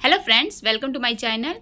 Hello friends, welcome to my channel.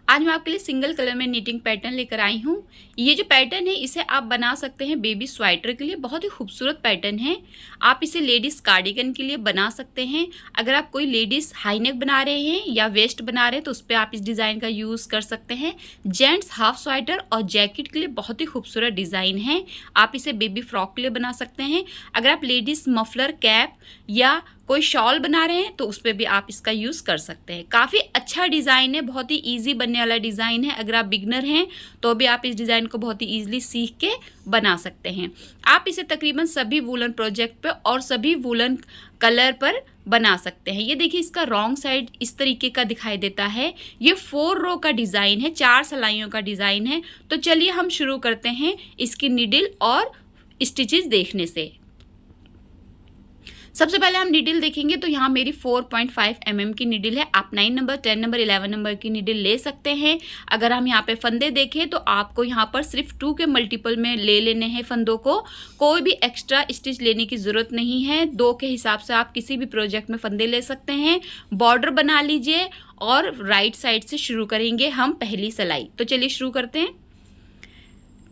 आज मैं आपके लिए सिंगल कलर में नीटिंग पैटर्न लेकर आई हूँ। ये जो पैटर्न है इसे आप बना सकते हैं बेबी स्वेटर के लिए। बहुत ही खूबसूरत पैटर्न है। आप इसे लेडीज़ कार्डिगन के लिए बना सकते हैं। अगर आप कोई लेडीज़ हाई नेक बना रहे हैं या वेस्ट बना रहे हैं तो उस पर आप इस डिज़ाइन का यूज़ कर सकते हैं। जेंट्स हाफ स्वेटर और जैकेट के लिए बहुत ही खूबसूरत डिज़ाइन है। आप इसे बेबी फ्रॉक के लिए बना सकते हैं। अगर आप लेडीज़ मफलर, कैप या कोई शॉल बना रहे हैं तो उस पर भी आप इसका यूज़ कर सकते हैं। काफ़ी अच्छा डिज़ाइन है, बहुत ही इजी बनने वाला डिज़ाइन है। अगर आप बिगनर हैं तो भी आप इस डिज़ाइन को बहुत ही ईजिली सीख के बना सकते हैं। आप इसे तकरीबन सभी वूलन प्रोजेक्ट पे और सभी वूलन कलर पर बना सकते हैं। ये देखिए, इसका रॉन्ग साइड इस तरीके का दिखाई देता है। ये 4 रो का डिज़ाइन है, 4 सिलाइयों का डिज़ाइन है। तो चलिए हम शुरू करते हैं इसकी नीडल और स्टिचेस देखने से। सबसे पहले हम नीडल देखेंगे तो यहाँ मेरी 4.5 mm की नीडल है। आप 9 नंबर, 10 नंबर, 11 नंबर की नीडल ले सकते हैं। अगर हम यहाँ पे फंदे देखें तो आपको यहाँ पर सिर्फ 2 के मल्टीपल में ले लेने हैं फंदों को। कोई भी एक्स्ट्रा स्टिच लेने की ज़रूरत नहीं है। 2 के हिसाब से आप किसी भी प्रोजेक्ट में फंदे ले सकते हैं। बॉर्डर बना लीजिए और राइट साइड से शुरू करेंगे हम पहली सिलाई। तो चलिए शुरू करते हैं।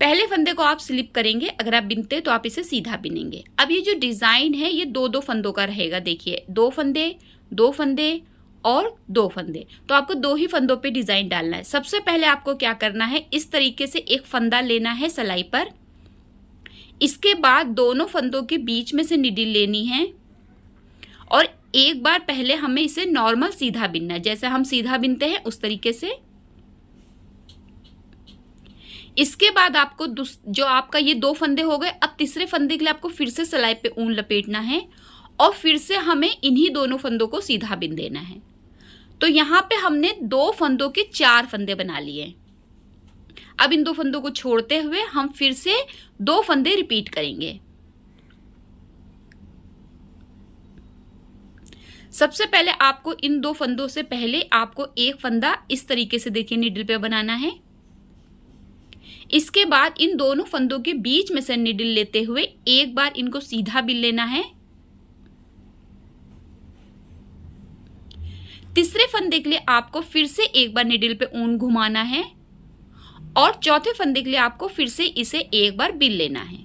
पहले फंदे को आप स्लिप करेंगे। अगर आप बिनते तो आप इसे सीधा बिनेंगे। अब ये जो डिज़ाइन है ये 2-2 फंदों का रहेगा। देखिए, 2 फंदे, 2 फंदे और 2 फंदे। तो आपको 2 ही फंदों पे डिज़ाइन डालना है। सबसे पहले आपको क्या करना है, इस तरीके से एक फंदा लेना है सिलाई पर। इसके बाद दोनों फंदों के बीच में से नीडल लेनी है और एक बार पहले हमें इसे नॉर्मल सीधा बिनना है, जैसे हम सीधा बिनते हैं उस तरीके से। इसके बाद आपको जो आपका ये 2 फंदे हो गए, अब तीसरे फंदे के लिए आपको फिर से सिलाई पे ऊन लपेटना है और फिर से हमें इन्हीं दोनों फंदों को सीधा बिन देना है। तो यहाँ पे हमने 2 फंदों के 4 फंदे बना लिए। अब इन 2 फंदों को छोड़ते हुए हम फिर से 2 फंदे रिपीट करेंगे। सबसे पहले आपको इन 2 फंदों से पहले आपको एक फंदा इस तरीके से देखिए नीडल पे बनाना है। इसके बाद इन दोनों फंदों के बीच में से नीडल लेते हुए एक बार इनको सीधा बिन लेना है। तीसरे फंदे के लिए आपको फिर से एक बार नीडल पे ऊन घुमाना है और चौथे फंदे के लिए आपको फिर से इसे एक बार बिन लेना है।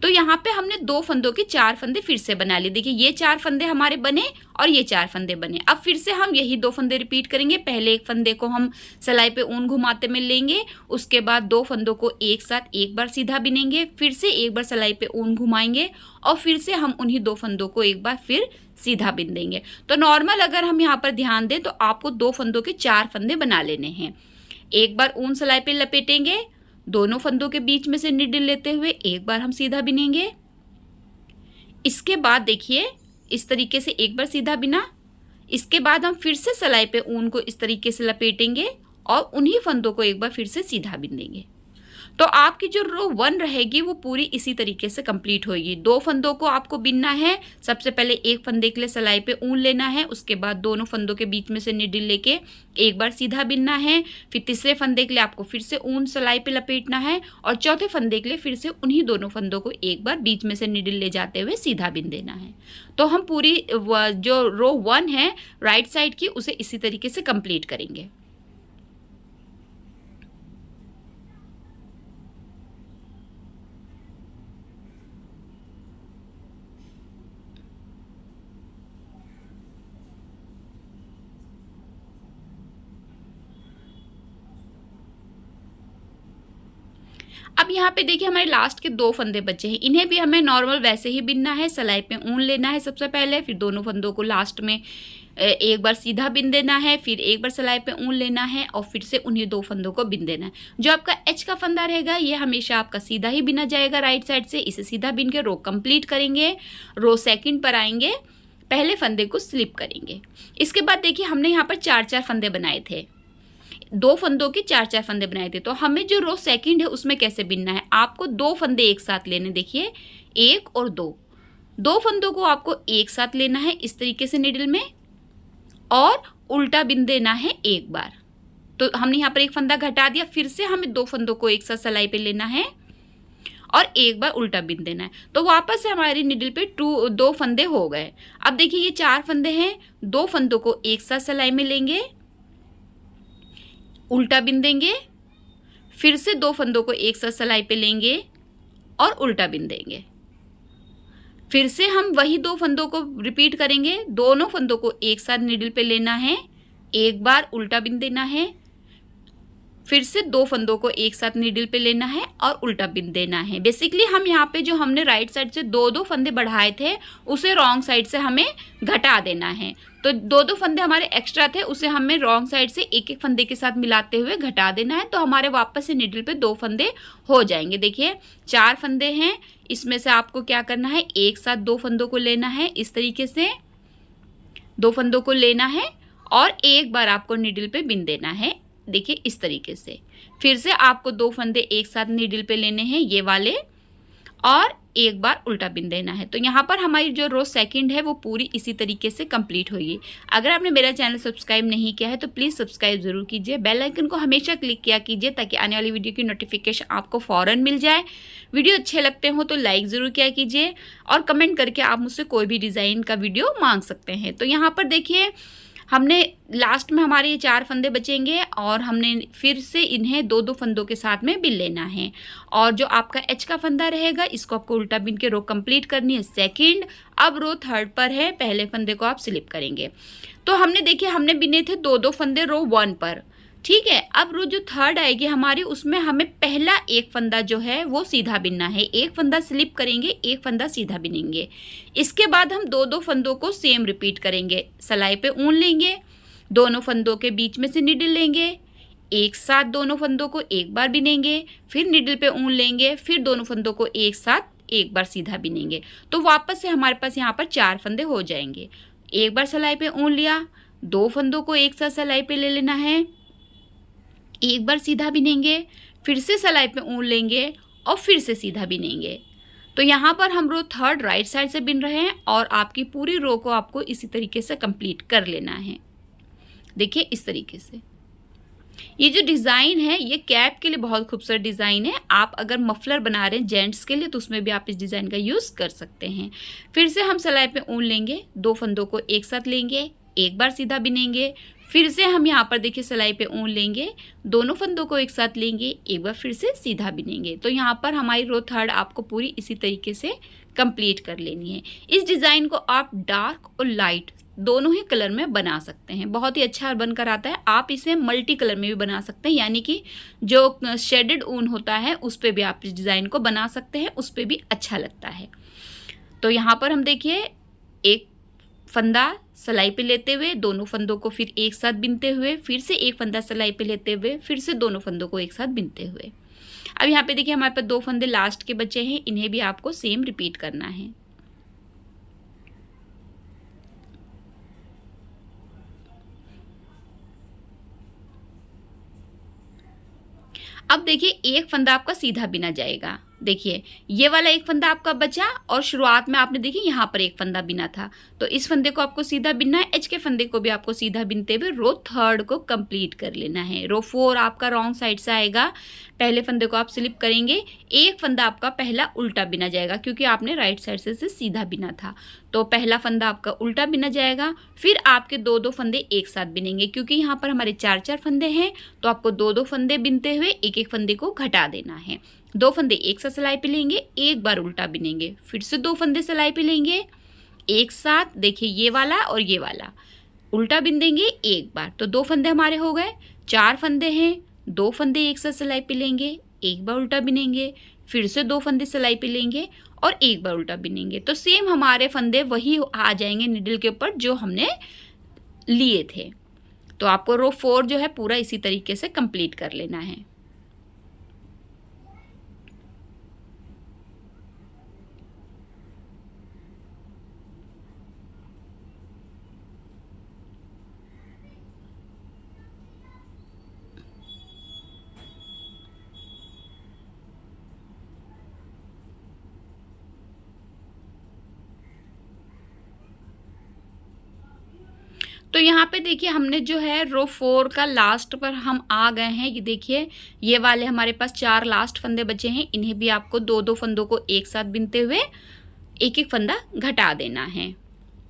तो यहाँ पे हमने 2 फंदों के 4 फंदे फिर से बना लिए। देखिए, ये 4 फंदे हमारे बने और ये 4 फंदे बने। अब फिर से हम यही 2 फंदे रिपीट करेंगे। पहले एक फंदे को हम सिलाई पे ऊन घुमाते में लेंगे, उसके बाद 2 फंदों को एक साथ एक बार सीधा बिनेंगे, फिर से एक बार सिलाई पे ऊन घुमाएंगे और फिर से हम उन्हीं 2 फंदों को एक बार फिर सीधा बिन देंगे। तो नॉर्मल अगर हम यहाँ पर ध्यान दें तो आपको 2 फंदों के 4 फंदे बना लेने हैं। एक बार ऊन सिलाई पे लपेटेंगे, दोनों फंदों के बीच में से नीडल लेते हुए एक बार हम सीधा बिनेंगे। इसके बाद देखिए, इस तरीके से एक बार सीधा बिना। इसके बाद हम फिर से सिलाई पे ऊन को इस तरीके से लपेटेंगे और उन्हीं फंदों को एक बार फिर से सीधा बिन देंगे। तो आपकी जो रो 1 रहेगी वो पूरी इसी तरीके से कंप्लीट होगी। 2 फंदों को आपको बिनना है। सबसे पहले एक फंदे के लिए सिलाई पे ऊन लेना है, उसके बाद दोनों फंदों के बीच में से नीडल लेके एक बार सीधा बिनना है। फिर तीसरे फंदे के लिए आपको फिर से ऊन सिलाई पे लपेटना है और चौथे फंदे के लिए फिर से उन्हीं दोनों फंदों को एक बार बीच में से नीडल ले जाते हुए सीधा बिन देना है। तो हम पूरी जो रो 1 है राइट साइड की उसे इसी तरीके से कंप्लीट करेंगे। अब यहाँ पे देखिए हमारे लास्ट के 2 फंदे बचे हैं। इन्हें भी हमें नॉर्मल वैसे ही बिनना है। सिलाई पे ऊन लेना है सबसे पहले, फिर दोनों फंदों को लास्ट में एक बार सीधा बिन देना है, फिर एक बार सिलाई पे ऊन लेना है और फिर से उन्हीं 2 फंदों को बिन देना है। जो आपका एच का फंदा रहेगा ये हमेशा आपका सीधा ही बिना जाएगा राइट साइड से। इसे सीधा बिन के रो कंप्लीट करेंगे। रो 2 पर आएंगे, पहले फंदे को स्लिप करेंगे। इसके बाद देखिए हमने यहाँ पर 4-4 फंदे बनाए थे। 2 फंदों के 4-4 फंदे बनाए थे। तो हमें जो रो 2 है उसमें कैसे बिनना है, आपको 2 फंदे एक साथ लेने। देखिए, 1 और 2 फंदों को आपको एक साथ लेना है इस तरीके से नीडल में और उल्टा बिन देना है एक बार। तो हमने यहाँ पर एक फंदा घटा दिया, फिर से हमें 2 फंदों को एक साथ सिलाई पे लेना है और एक बार उल्टा बिन देना है। तो वापस से हमारी निडल पे दो फंदे हो गए। अब देखिए ये 4 फंदे हैं, 2 फंदों को एक साथ सिलाई में लेंगे, उल्टा बिन देंगे, फिर से 2 फंदों को एक साथ सिलाई पे लेंगे और उल्टा बिन देंगे। फिर से हम वही 2 फंदों को रिपीट करेंगे, दोनों फंदों को एक साथ निडल पे लेना है, एक बार उल्टा बिन देना है, फिर से 2 फंदों को एक साथ नीडल पे लेना है और उल्टा बिन देना है। बेसिकली हम यहाँ पे जो हमने राइट साइड से 2 फंदे बढ़ाए थे उसे रॉन्ग साइड से हमें घटा देना है। तो 2 फंदे हमारे एक्स्ट्रा थे, उसे हमें रॉन्ग साइड से एक फंदे के साथ मिलाते हुए घटा देना है। तो हमारे वापस से नीडल पे 2 फंदे हो जाएंगे। देखिए 4 फंदे हैं, इसमें से आपको क्या करना है, एक साथ 2 फंदों को लेना है, इस तरीके से 2 फंदों को लेना है और एक बार आपको नीडल पे बिन देना है। देखिए इस तरीके से फिर से आपको 2 फंदे एक साथ नीडल पे लेने हैं, ये वाले, और एक बार उल्टा बिन देना है। तो यहाँ पर हमारी जो रो सेकंड है वो पूरी इसी तरीके से कंप्लीट होगी। अगर आपने मेरा चैनल सब्सक्राइब नहीं किया है तो प्लीज़ सब्सक्राइब जरूर कीजिए, बेल आइकन को हमेशा क्लिक किया कीजिए ताकि आने वाली वीडियो की नोटिफिकेशन आपको फ़ौरन मिल जाए। वीडियो अच्छे लगते हो तो लाइक ज़रूर किया कीजिए और कमेंट करके आप मुझसे कोई भी डिज़ाइन का वीडियो मांग सकते हैं। तो यहाँ पर देखिए हमने लास्ट में हमारे ये 4 फंदे बचेंगे और हमने फिर से इन्हें 2 फंदों के साथ में बिन लेना है। और जो आपका एच का फंदा रहेगा इसको आपको उल्टा बिन के रो कंप्लीट करनी है सेकंड। अब रो थर्ड पर है, पहले फंदे को आप स्लिप करेंगे। तो हमने देखिए हमने बिने थे 2 फंदे रो 1 पर, ठीक है। अब रो जो थर्ड आएगी हमारी उसमें हमें पहला एक फंदा जो है वो सीधा बिनना है, एक फंदा स्लिप करेंगे, एक फंदा सीधा बिनेंगे। इसके बाद हम 2 फंदों को सेम रिपीट करेंगे, सिलाई पे ऊन लेंगे, दोनों फंदों के बीच में से निडल लेंगे, एक साथ दोनों फंदों को एक बार बिनेंगे, फिर निडल पे ऊन लेंगे, फिर दोनों फंदों को एक साथ एक बार सीधा बिनेंगे। तो वापस से हमारे पास यहाँ पर 4 फंदे हो जाएंगे। एक बार सिलाई पे ऊन लिया, 2 फंदों को एक साथ सिलाई पे ले लेना है, एक बार सीधा बिनेंगे, फिर से सिलाई पे ऊन लेंगे और फिर से सीधा बिनेंगे। तो यहाँ पर हम रो थर्ड राइट साइड से बिन रहे हैं और आपकी पूरी रो को आपको इसी तरीके से कंप्लीट कर लेना है। देखिए इस तरीके से ये जो डिज़ाइन है ये कैप के लिए बहुत खूबसूरत डिज़ाइन है। आप अगर मफलर बना रहे हैं जेंट्स के लिए तो उसमें भी आप इस डिज़ाइन का यूज़ कर सकते हैं। फिर से हम सिलाई पे ऊन लेंगे, 2 फंदों को एक साथ लेंगे, एक बार सीधा बिनेंगे, फिर से हम यहाँ पर देखिए सिलाई पे ऊन लेंगे, दोनों फंदों को एक साथ लेंगे, एक बार फिर से सीधा बिनेंगे। तो यहाँ पर हमारी रो थर्ड आपको पूरी इसी तरीके से कंप्लीट कर लेनी है। इस डिज़ाइन को आप डार्क और लाइट दोनों ही कलर में बना सकते हैं, बहुत ही अच्छा बनकर आता है। आप इसे मल्टी कलर में भी बना सकते हैं, यानी कि जो शेडेड ऊन होता है उस पर भी आप इस डिज़ाइन को बना सकते हैं, उस पर भी अच्छा लगता है। तो यहाँ पर हम देखिए एक फंदा सिलाई पे लेते हुए, दोनों फंदों को फिर एक साथ बिनते हुए, फिर से एक फंदा सिलाई पे लेते हुए, फिर से दोनों फंदों को एक साथ बिनते हुए। अब यहाँ पे देखिए हमारे पास 2 फंदे लास्ट के बचे हैं, इन्हें भी आपको सेम रिपीट करना है। अब देखिए एक फंदा आपका सीधा बिना जाएगा, देखिए ये वाला एक फंदा आपका बचा और शुरुआत में आपने देखिए यहाँ पर एक फंदा बिना था, तो इस फंदे को आपको सीधा बिनना है, एच के फंदे को भी आपको सीधा बिनते हुए रो थर्ड को कंप्लीट कर लेना है। रो 4 आपका रॉन्ग साइड से आएगा, पहले फंदे को आप स्लिप करेंगे, एक फंदा आपका पहला उल्टा बिना जाएगा क्योंकि आपने राइट साइड से सीधा बिना था, तो पहला फंदा आपका उल्टा बिना जाएगा। फिर आपके 2 फंदे एक साथ बिनेंगे, क्योंकि यहाँ पर हमारे 4 फंदे हैं तो आपको 2 फंदे बिनते हुए एक फंदे को घटा देना है। 2 फंदे एक साथ सिलाई पे लेंगे, एक बार उल्टा बिनेंगे, फिर से 2 फंदे सिलाई पे लेंगे एक साथ, देखिए ये वाला और ये वाला, उल्टा बिन देंगे एक बार, तो 2 फंदे हमारे हो गए। 4 फंदे हैं, 2 फंदे एक साथ सिलाई पे लेंगे, एक बार उल्टा बिनेंगे, फिर से 2 फंदे सिलाई पे लेंगे और एक बार उल्टा बिनेंगे। तो सेम हमारे फंदे वही आ जाएंगे निडल के ऊपर जो हमने लिए थे। तो आपको रो 4 जो है पूरा इसी तरीके से कंप्लीट कर लेना है। तो यहाँ पे देखिए हमने जो है रो 4 का लास्ट पर हम आ गए हैं। ये देखिए ये वाले हमारे पास 4 लास्ट फंदे बचे हैं, इन्हें भी आपको 2-2 फंदों को एक साथ बिनते हुए एक एक फंदा घटा देना है।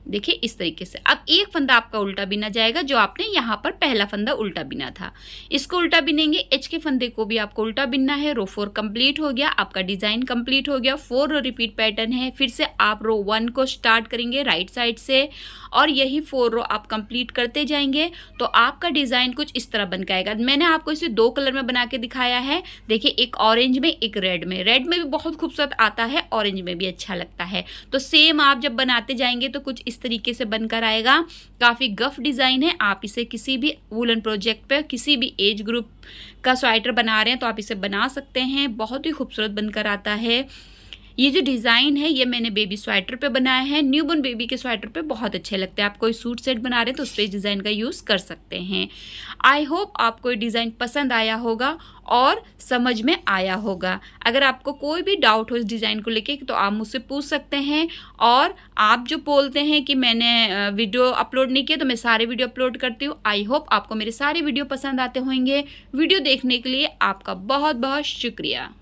देखिए इस तरीके से। अब एक फंदा आपका उल्टा बिना जाएगा, जो आपने यहाँ पर पहला फंदा उल्टा बिना था, इसको उल्टा बिनेंगे। एच के फंदे को भी आपको उल्टा बिनना है। रो 4 कंप्लीट हो गया, आपका डिजाइन कंप्लीट हो गया। 4 रो रिपीट पैटर्न है। फिर से आप रो 1 को स्टार्ट करेंगे राइट साइड से और यही 4 रो आप कंप्लीट करते जाएंगे तो आपका डिजाइन कुछ इस तरह बन के आएगा। मैंने आपको इसे 2 कलर में बना के दिखाया है। देखिए एक ऑरेंज में, एक रेड में। रेड में भी बहुत खूबसूरत आता है, ऑरेंज में भी अच्छा लगता है। तो सेम आप जब बनाते जाएंगे तो कुछ इस तरीके से बनकर आएगा। काफी गफ डिजाइन है। आप इसे किसी भी वूलन प्रोजेक्ट पे, किसी भी एज ग्रुप का स्वेटर बना रहे हैं तो आप इसे बना सकते हैं। बहुत ही खूबसूरत बनकर आता है। ये जो डिज़ाइन है ये मैंने बेबी स्वेटर पे बनाया है। न्यूबॉर्न बेबी के स्वेटर पे बहुत अच्छे लगते हैं। आप कोई सूट सेट बना रहे हैं तो उस पर इस डिज़ाइन का यूज़ कर सकते हैं। आई होप आपको ये डिज़ाइन पसंद आया होगा और समझ में आया होगा। अगर आपको कोई भी डाउट हो इस डिज़ाइन को लेके तो आप मुझसे पूछ सकते हैं। और आप जो बोलते हैं कि मैंने वीडियो अपलोड नहीं किया, तो मैं सारे वीडियो अपलोड करती हूँ। आई होप आपको मेरे सारे वीडियो पसंद आते होंगे। वीडियो देखने के लिए आपका बहुत बहुत शुक्रिया।